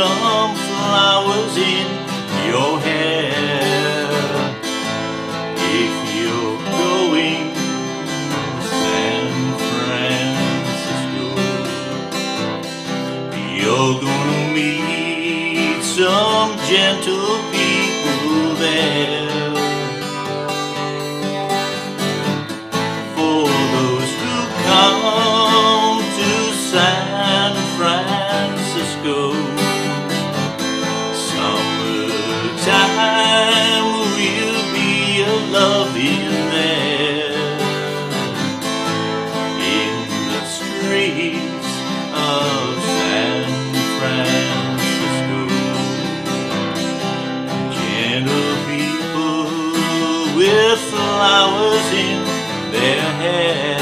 some flowers in your hair. If you're going to San Francisco, you're gonna meet some gentle people there. For those who come to San Francisco, summertime will be a loving there. In the streets of San Francisco, gentle people with flowers in their hair.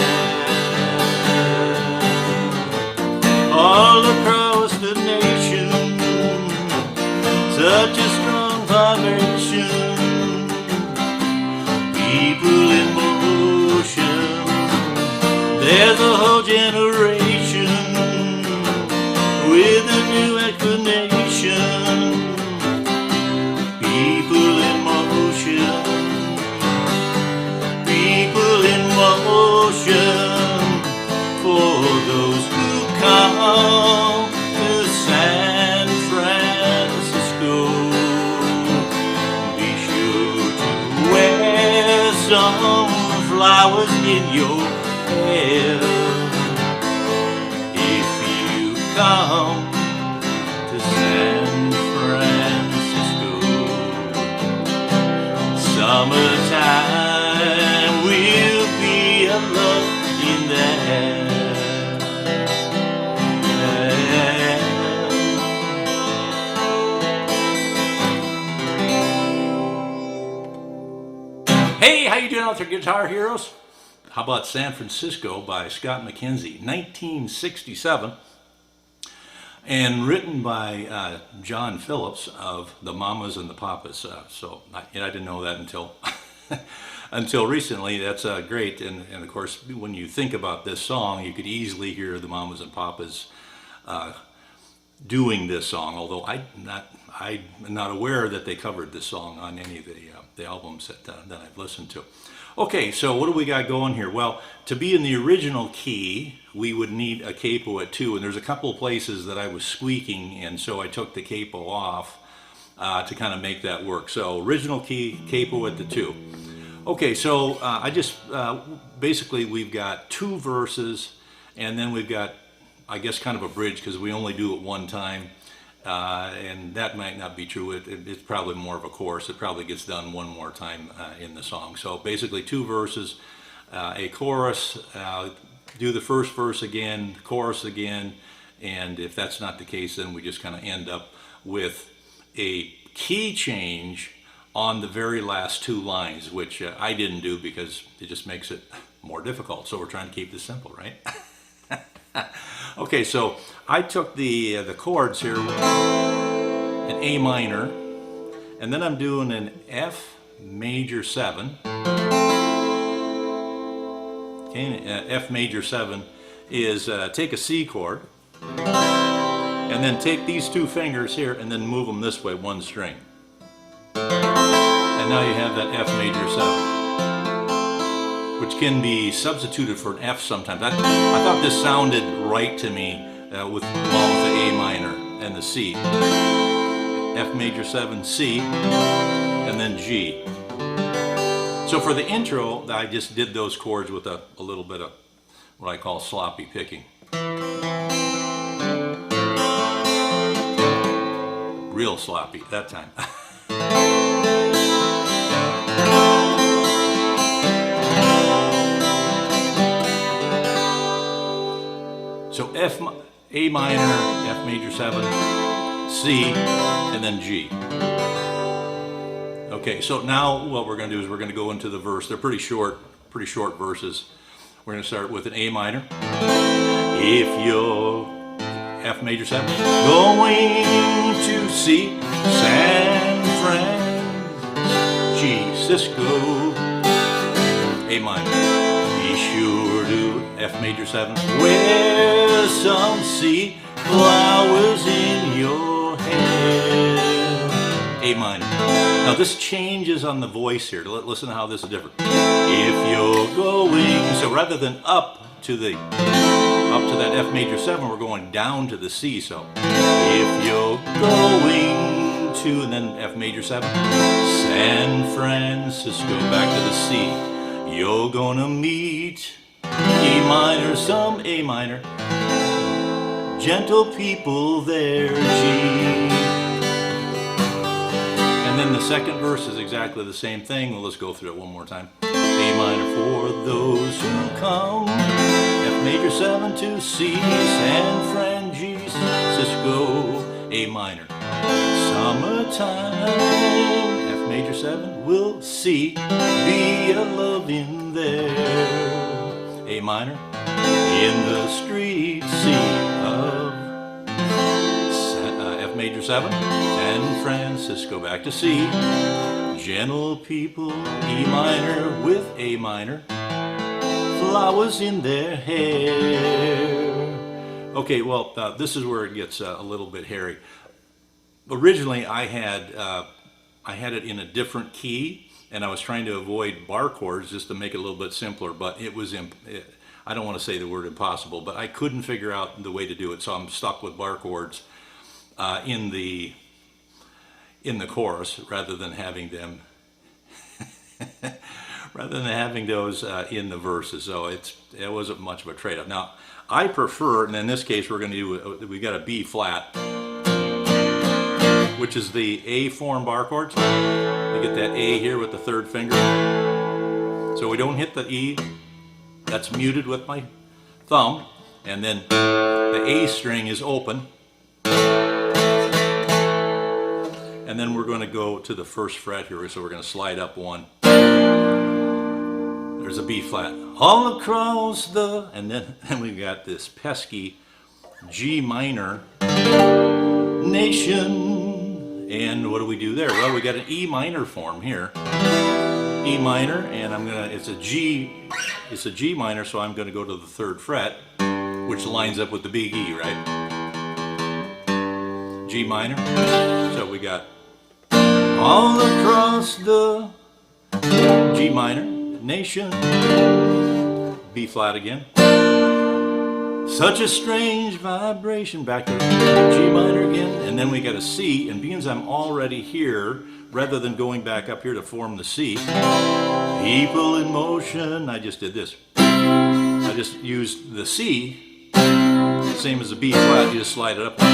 All across the nation, such a strong vibration, people in motion. There's a whole generation with a new inclination. People in motion, people in motion. For those who come to San Francisco, be sure to wear some flowers in your hair. If you come to San Francisco, summertime will be a love in there. Hey, how you doing out there, guitar heroes? How about San Francisco by Scott McKenzie, 1967, and written by John Phillips of the Mamas and the Papas. So I didn't know that until until recently. That's great, and of course, when you think about this song, you could easily hear the Mamas and Papas doing this song. Although I'm not aware that they covered this song on any of the albums that I've listened to. Okay, so what do we got going here? Well, to be in the original key, we would need a capo at 2, and there's a couple of places that I was squeaking, and so I took the capo off to kind of make that work. So original key, capo at the 2. Okay, so I just basically we've got 2 verses, and then we've got, I guess, kind of a bridge because we only do it one time. And that might not be true. It's probably more of a chorus. It probably gets done one more time in the song. So basically 2 verses, a chorus, do the first verse again, chorus again, and if that's not the case, then we just kind of end up with a key change on the very last 2 lines, which I didn't do because it just makes it more difficult. So we're trying to keep this simple, right? Okay, so I took the chords here, an A minor, and then I'm doing an F major 7. Okay, F major 7 is take a C chord, and then take these 2 fingers here and then move them this way, 1 string. And now you have that F major 7, which can be substituted for an F sometimes. I thought this sounded right to me along with the A minor and the C. F major 7, C, and then G. So for the intro, I just did those chords with a little bit of what I call sloppy picking. Real sloppy that time. So A minor, F major 7, C, and then G. Okay, so now what we're going to do is we're going to go into the verse. They're pretty short verses. We're going to start with an A minor. If you're F major 7, going to see San Francisco, A minor. Be sure to F major 7, wear some sea flowers in your hair. A minor. Now this changes on the voice here. Listen to how this is different. If you're going, so rather than up to that F major 7, we're going down to the C. So if you're going to, and then F major 7, San Francisco, back to the C. You're gonna meet E minor, some A minor, gentle people there, G. And then the second verse is exactly the same thing. Well, let's go through it one more time. A minor for those who come, F major 7 to C, San Francisco, A minor. Summertime, F major 7, we'll see, be a loving there. A minor, in the street, C of F major 7, San Francisco, back to C. Gentle people, E minor with A minor, flowers in their hair. Okay, well, this is where it gets a little bit hairy. Originally, I had it in a different key, and I was trying to avoid bar chords just to make it a little bit simpler, but it was, I don't want to say the word impossible, but I couldn't figure out the way to do it, so I'm stuck with bar chords in the chorus rather than having them those in the verses. So it wasn't much of a trade-off. Now I prefer, and in this case we're going to do, we got a B flat, which is the A form bar chords. You get that A here with the third finger, so we don't hit the E. That's muted with my thumb, and then the A string is open. And then we're going to go to the first fret here, so we're going to slide up one. There's a B flat. All across the, and then we've got this pesky G minor nation. And what do we do there? Well, we got an E minor form here. E minor, and it's a G minor, so I'm going to go to the third fret, which lines up with the big E, right? G minor. So we got all across the G minor nation, B flat again. Such a strange vibration, back to G minor again, and then we got a C, and being as I'm already here, rather than going back up here to form the C, people in motion, I just did this. I just used the C, same as the B flat, you just slide it up. B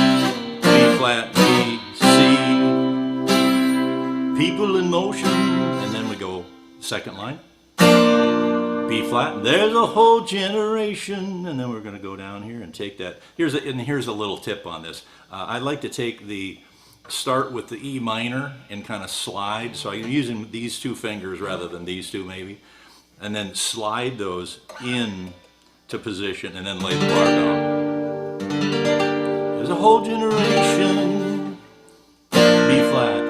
flat, B, C, people in motion, and then we go second line. B flat, there's a whole generation, and then we're going to go down here and take that. Here's a little tip on this. I like to start with the E minor and kind of slide, so I'm using these two fingers rather than these two maybe, and then slide those in to position and then lay the bar down. There's a whole generation, B flat,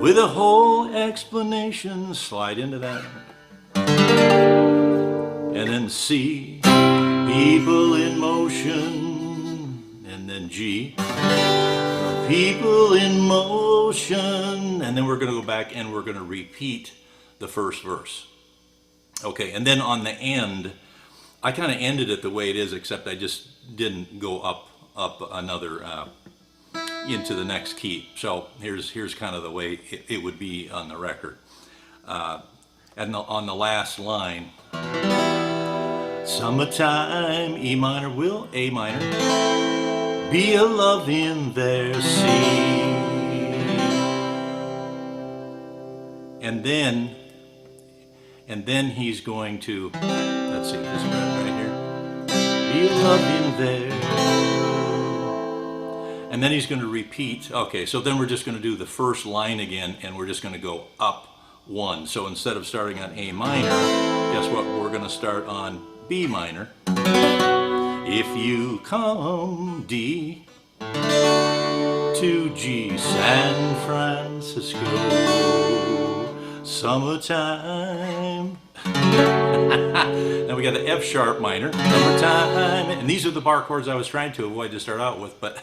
with a whole explanation, slide into that. And then C, people in motion, and then G, people in motion, and then we're going to go back and we're going to repeat the first verse. Okay, and then on the end, I kind of ended it the way it is, except I just didn't go up another into the next key. So here's kind of the way it would be on the record. And on the last line, summertime, E minor will A minor, be a love in their sea. And then he's going to, let's see, this fret right here, be a love in there. And then he's going to repeat. Okay, so then we're just going to do the first line again, and we're just going to go up one. So instead of starting on A minor, guess what? We're going to start on B minor. If you come, D to G, San Francisco, summertime. Now we got the F sharp minor, summertime, and these are the bar chords I was trying to avoid to start out with, but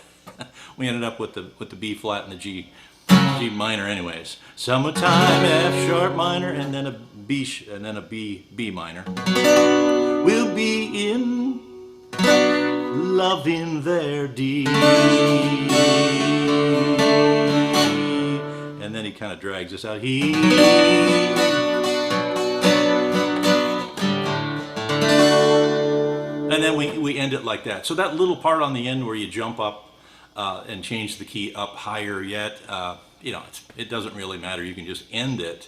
we ended up with the B flat and the G G minor anyways. Summertime, F sharp minor, and then a B, and then a B minor. We'll be in love in there deep. And then he kind of drags us out. He. And then we end it like that. So that little part on the end where you jump up and change the key up higher yet, you know, it doesn't really matter. You can just end it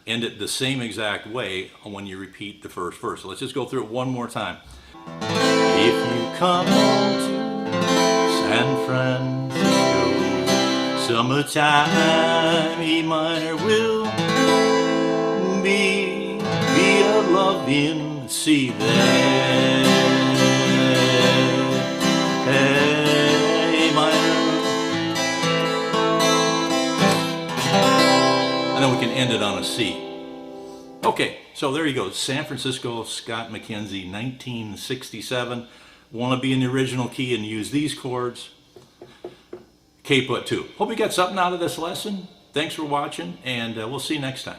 the same exact way when you repeat the first verse. So let's just go through it one more time. If you come to San Francisco, summertime, E minor will be a loving sea there. A minor. And then we can end it on a C. Okay, so there you go. San Francisco, Scott McKenzie, 1967. Want to be in the original key and use these chords. K-put 2. Hope you got something out of this lesson. Thanks for watching, and we'll see you next time.